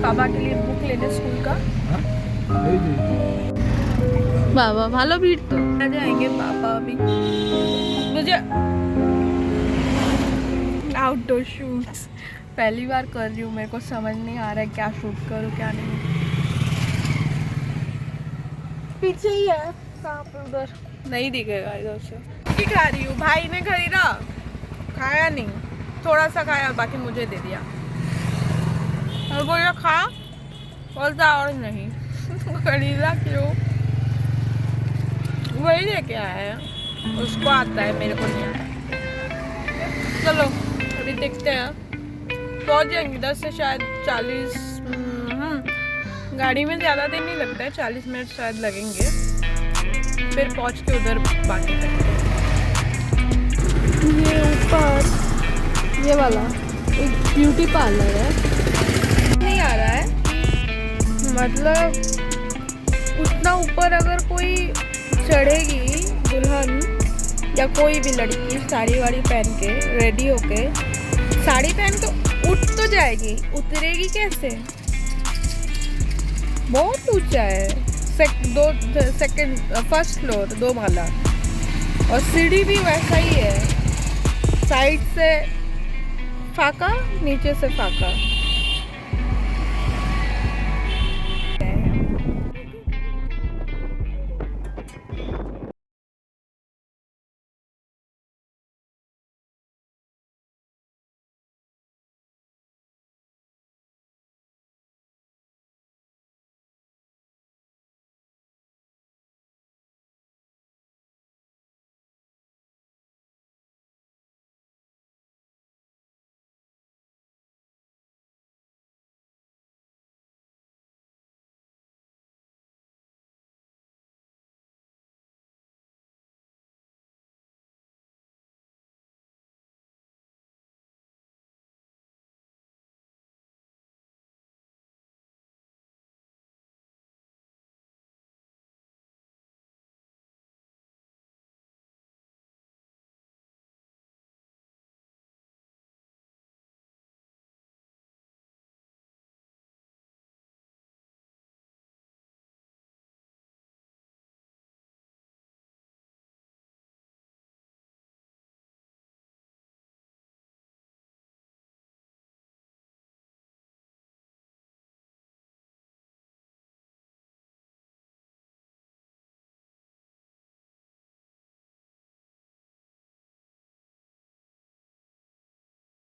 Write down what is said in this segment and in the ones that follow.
पापा के लिए बुक लेने स्कूल का। बाबा भालो भीड़ तो जाएंगे पापा अभी। मुझे आउटडोर शूट्स पहली बार कर रही हूँ, मेरे को समझ नहीं आ रहा है क्या शूट करूँ क्या नहीं। पीछे ही है, कहाँ पे? उधर नहीं दिखेगा इधर से। खा रही हूँ, भाई ने खरीदा, खाया नहीं, थोड़ा सा खाया, बाकी मुझे दे दिया और बोला खा, बोलता और नहीं। खरीदा क्यों? वही लेके आया है, उसको आता है, मेरे को नहीं आता। चलो अभी देखते हैं, पहुंच जाएंगे 10 से शायद 40। गाड़ी में ज़्यादा देर नहीं लगता है, 40 मिनट शायद लगेंगे, फिर पहुंच के उधर बाकी करते हैं। ये ऊपर ये वाला एक ब्यूटी पार्लर है। नहीं आ रहा है, मतलब उतना ऊपर अगर कोई चढ़ेगी दुल्हन या कोई भी लड़की साड़ी वाड़ी पहन के रेडी होके, साड़ी पहन के उठ तो जाएगी, उतरेगी कैसे? बहुत ऊंचा है, फर्स्ट फ्लोर 2 माला, और सीढ़ी भी वैसा ही है, साइड से फाका, नीचे से फाका।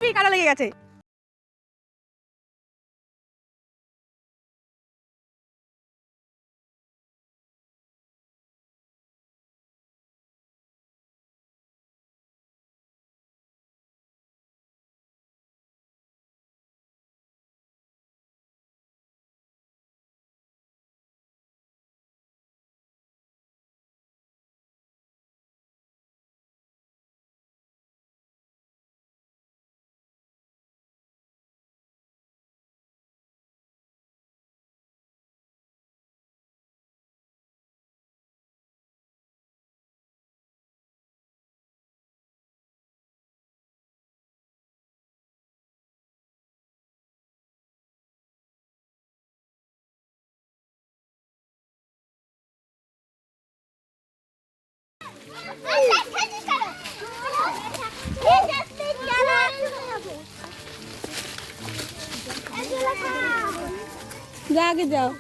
কাটা লেগে গেছে। आगे जाओ।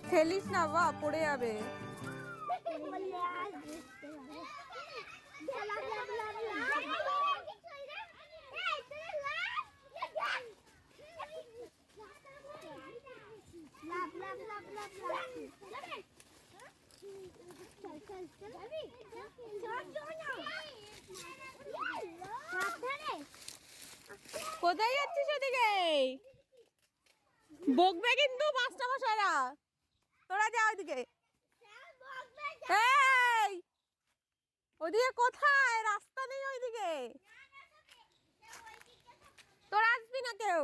খেলিস না, বা পড়ে যাবে। কোথায় যাচ্ছিস ওদিকে? বকবে কিন্তু মাস্টারমশাইরা, তোরা যা ওদিকে। এই ওদিকে কোথায়? রাস্তা নেই ওইদিকে, তোরা আসবি না কেউ।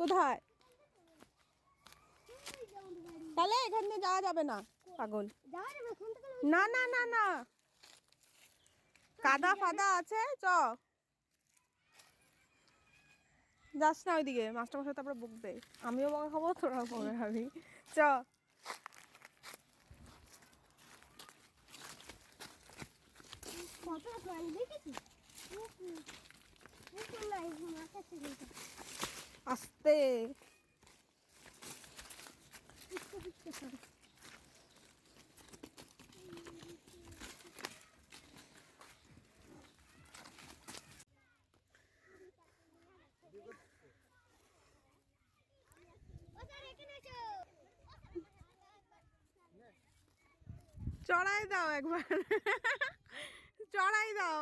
কোথায়? তাহলে এখান দিয়ে যাওয়া যাবে না পাগল। না না না না, কাদা ফাদা আছে, চ যাস না ওইদিকে, মাস্টারমশাই তারপরে বকবে। আমিও বকা খাবো, তোরাও বকা খাবি, চ। আস্তে। চড়াই দাও একবার, চড়াই দাও।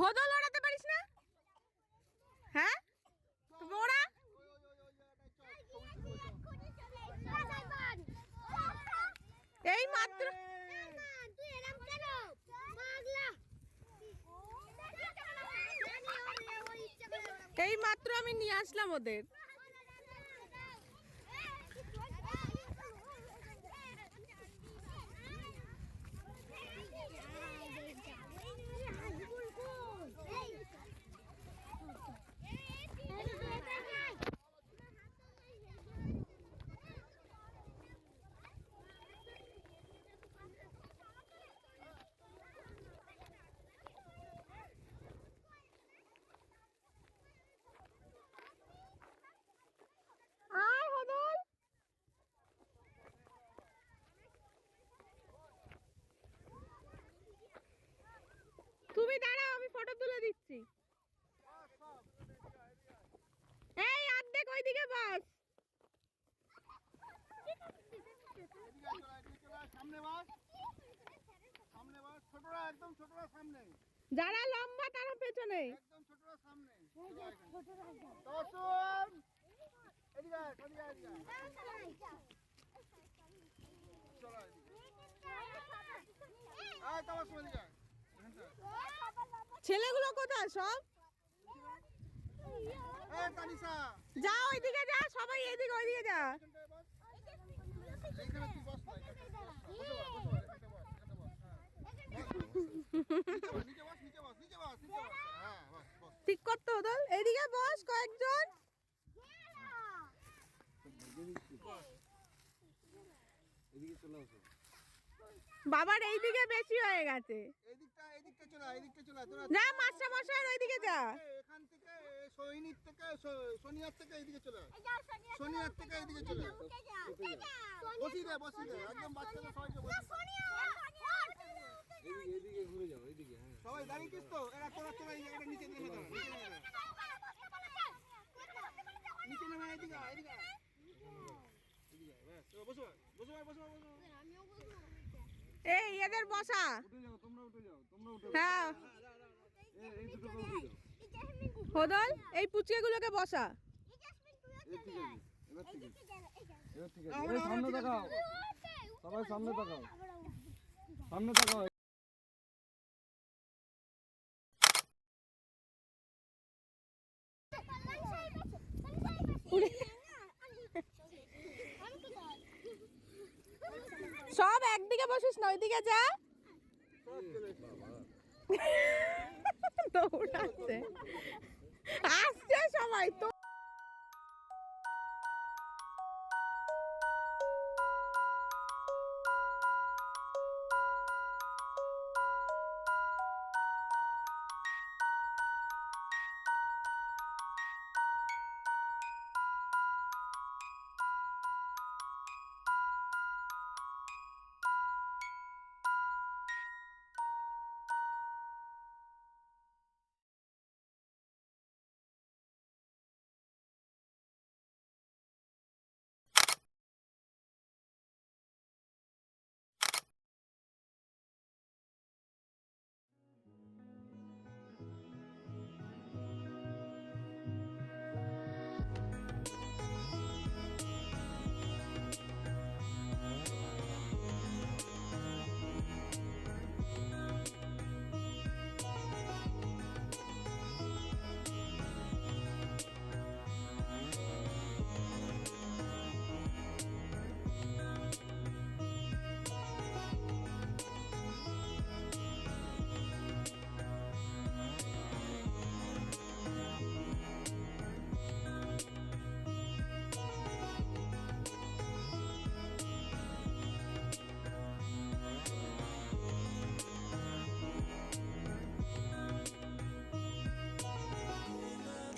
হোদল ওড়াতে পারিস না? হ্যাঁ ওরা এই মাত্র, এই মাত্র আমি নিয়ে আসলাম ওদের। আয় হোদল, তুমি দাঁড়াও, আমি ফটো তুলে দিচ্ছি। এই অর্ধেক ওইদিকে বস। যারা লম্বা তারা পেছনে। ছেলেগুলো কোথায় সব? যা ওইদিকে যা, সবাই এদিকে ওইদিকে যা। ঠিক করতে হতো, এইদিকে বস কয়েকজন। বাবার এইদিকে বেশি হয়ে গেছে। যা মাস্টারমশাই ওইদিকে যা। এখান থেকে সৈনিক থেকে সোনিয়ার থেকে এইদিকে চলে আয়, সোনিয়ার থেকে এইদিকে চলে আয়। বসি দে একদম বাচ্চাদের সবাইকে বসি। এইদিকে ঘুরে যাও, এইদিকে। হ্যাঁ সবাই দাঁড়িয়েছিস তো? এরা তোরা এটা নিচে নেমে দাও, নিচে নেমে এইদিকে এইদিকে বসো। এই এদের বসা। উঠে যাও, তোমরা উঠে যাও। হ্যাঁ এই দুটো উঠে যাও। হোদল, এই পুচকেগুলোকে বসা। এবার ঠিক আছে। সামনে তাকাও, সবাই সামনে তাকাও, সামনে তাকাও। সব একদিকে বসিস না, ওইদিকে যা। দৌড়াচ্ছে, আসছে সবাই তো।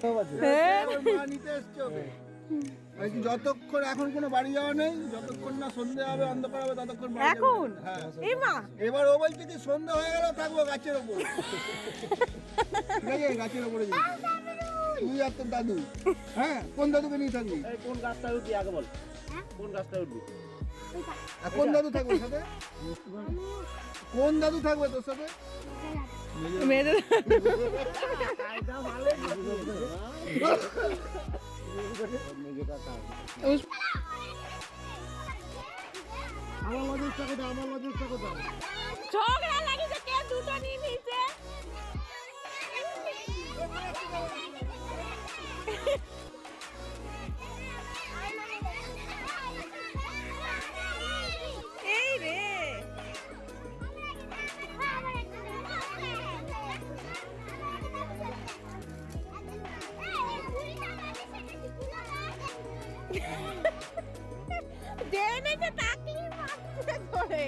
হ্যাঁ। আবার মা নিতে এসছে ওকে। আর কি যতক্ষণ এখন কোনো বাড়ি যাওয়া নেই, যতক্ষণ না সন্ধে হবে অন্ধকার হবে ততক্ষণ বাড়ি যাবে না। এখন হ্যাঁ এই মা এবার ও বলছে যে সন্ধে হয়ে গেল থাকবো গাছের ওপর। ঠিক আছে গাছের ওপরে যাবি। তুই আর তোর দাদু। হ্যাঁ কোন দাদুকে নিয়ে থাকবি? কোন গাছটা উঠবি আগে বল, কোন গাছটা উঠবি? আর কোন দাদু থাকবে তোর সাথে? কোন দাদু থাকবে তোর সাথে? মেয়েদের আমার লজেসটা কোথায়? আমার লজেসটা কোথায়? ঝগড়া লাগিছে কে দুটো নিয়ে নিছে। এই রে জেনেছে তাকলি মারছে ধরে।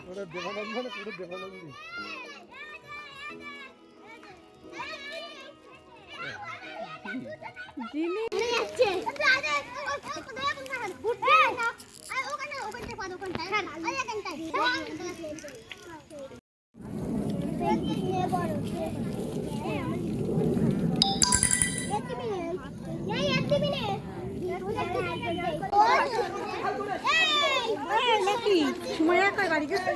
ওটা দেবানন্দ না পুরো দেবানন্দ। জিনি নাকি সময় একাই বাড়ি গেছে।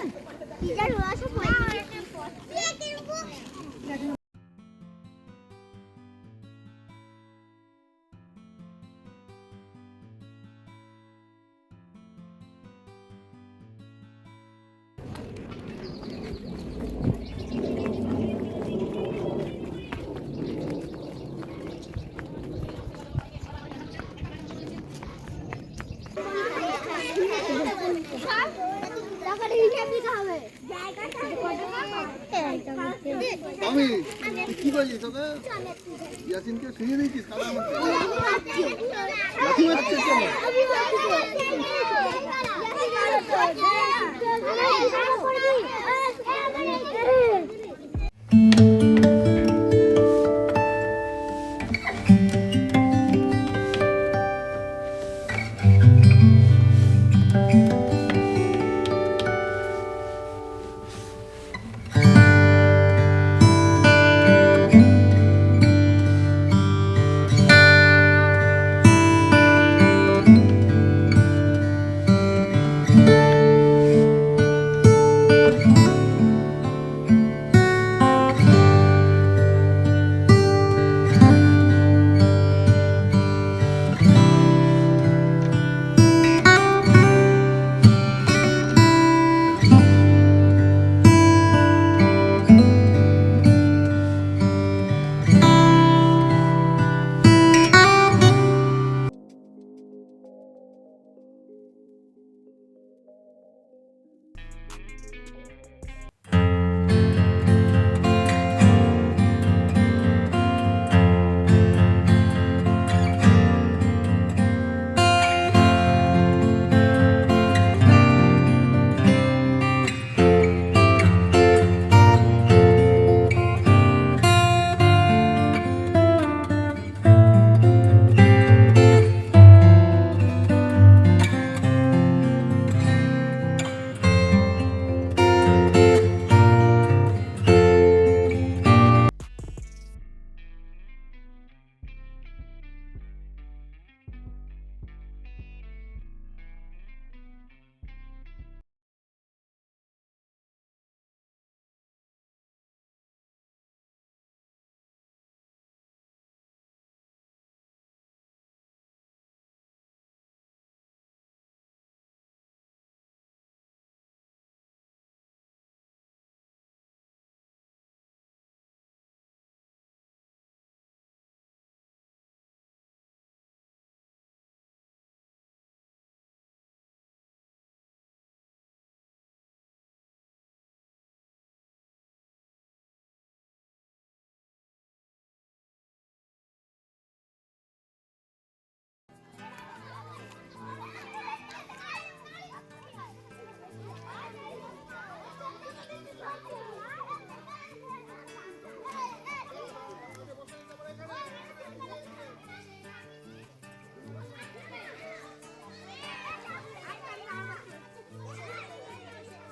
আমি কি বলছি তোকে? ইয়াসিনকে শুনিয়ে দিয়েছিস কালা আমাকে লাঠি মারছে কেন?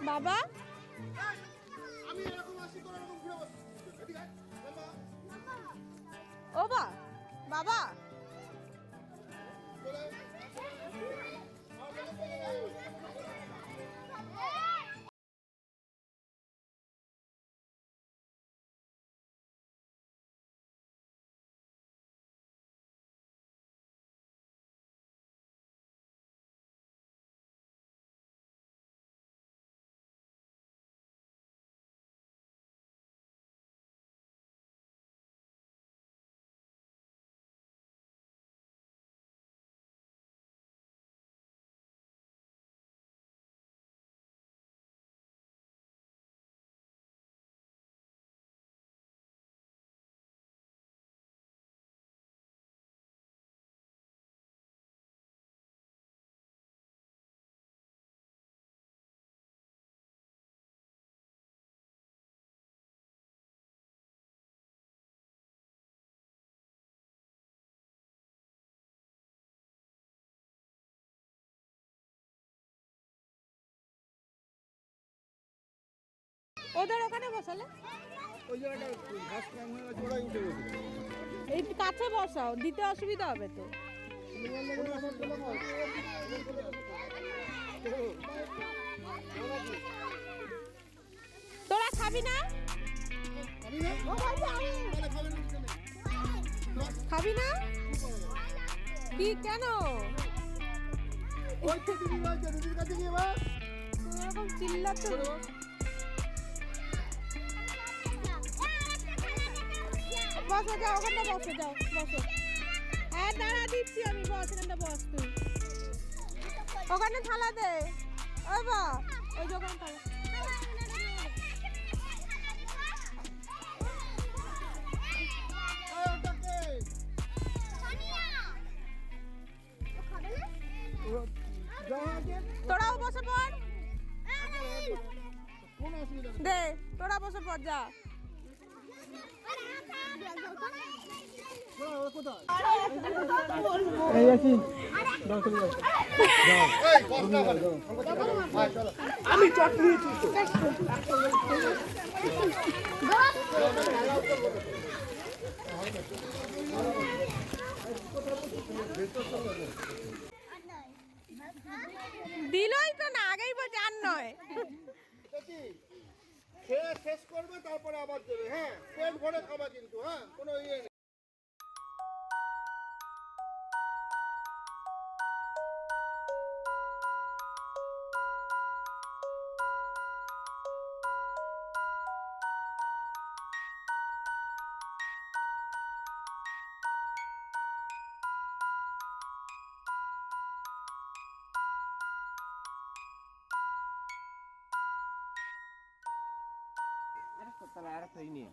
বাবা আমি এরকম আসি তোরা এরকম ঘুরে বসছিস এদিকে আয়, বাবা ও বাবা চলে আয়। ওদের ওখানে বসালে ওই জায়গাটা ঘাস কাম হয়ে গেছে ওরাই উঠে গেছে এই কাছে বসাও দিতে অসুবিধা হবে তো তোরা খাবি না আমি না তাহলে খাবেন না কেন? খাবি না কি কেন ওই তো দিদি বলছে দিদির কাছে গিয়ে বা তুই এরকম চিল্লাচ্ছ বসো যাও ওখানটা বসো যাও বসো হ্যাঁ দাঁড়া দিচ্ছি আমি বস এখানটা বস তুই ওখানে থালা দে ওই বা ওই যে ওখানে থালা তোরাও বসে পড় কোনো অসুবিধা নেই দে তোরা বসে পড় যা ওরা কোথায় এই আছি এই বস না বল ভাই চলো আমি চট নিয়েছি তো দিলই তো না আগেই বলছে আর নয় দেখি খেয়ে শেষ করবে তারপরে আবার দেবে হ্যাঁ পেট ভরে খাবা কিন্তু হ্যাঁ কোনো ইয়ে নেই তাহলে আর একটা নিয়ে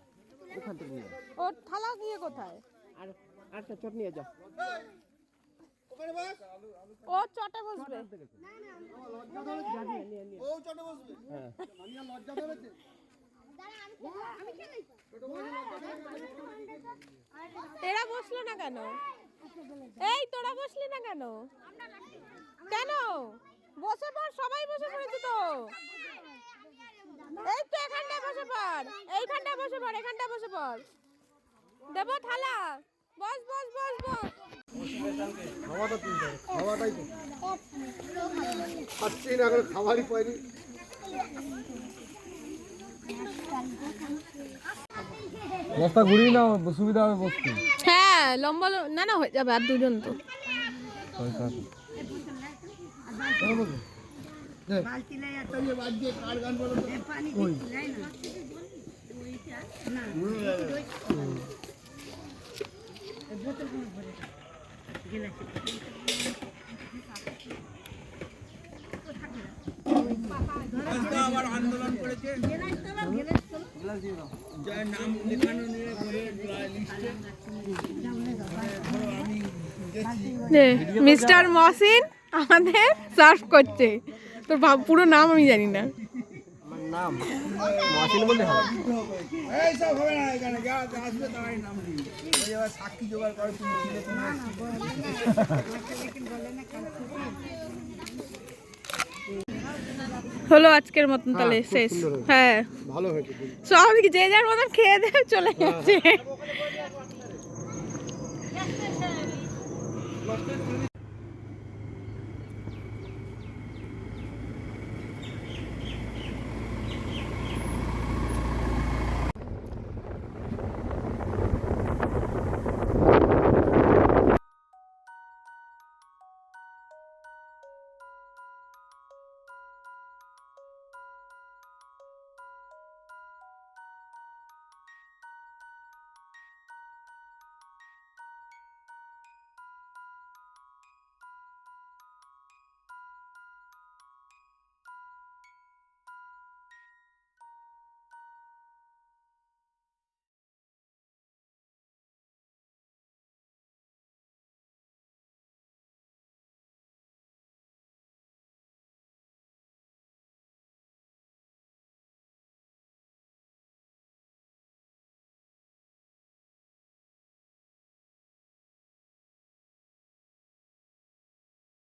ওখান থেকে নিয়ে ওর থালা গিয়ে কোথায় আর আরেকটা চট নিয়ে যাও ওখানে বস ও চটে বসবে লজ্জা ধরেছে ও চটে বসবে হ্যাঁ মানিয়া লজ্জা ধরেছে এরা বসলো না কেন এই তোরা বসলি না কেন কেন বসে পড় সবাই বসে পড়েছে তো এই তো এখানটা বসে পড় এইখানটা বসে পড় এখানটা বসে পড় দেবো থালা বস বস বস বস খাওয়াটা তিনটা খাওয়াটাই তো খাচ্ছি না এখন খাবারই পাইনি রাস্তা ঘুরিয়ে নাও সুবিধা হবে বসতে হ্যাঁ লম্বা না না হয়ে যাবে আর দুজন তো কার গান বলো তো? মিস্টার মহসিন আমাদের সার্ভ করছে তোর পুরো নাম আমি জানি না আমার নাম মহাসিন বললে হবে এই সব হবে না এখানে যা আসবে তারাই নাম দিই ওই এবার সাক্ষী জোগাড় করে তুমি ছিলে তুমি হলো আজকের মতন তাহলে হ্যাঁ, খুব শেষ। সুন্দর হয়েছে। হ্যাঁ, ভালো হয়েছে সব যে যার মতন খেয়ে দিয়ে চলে যাচ্ছে।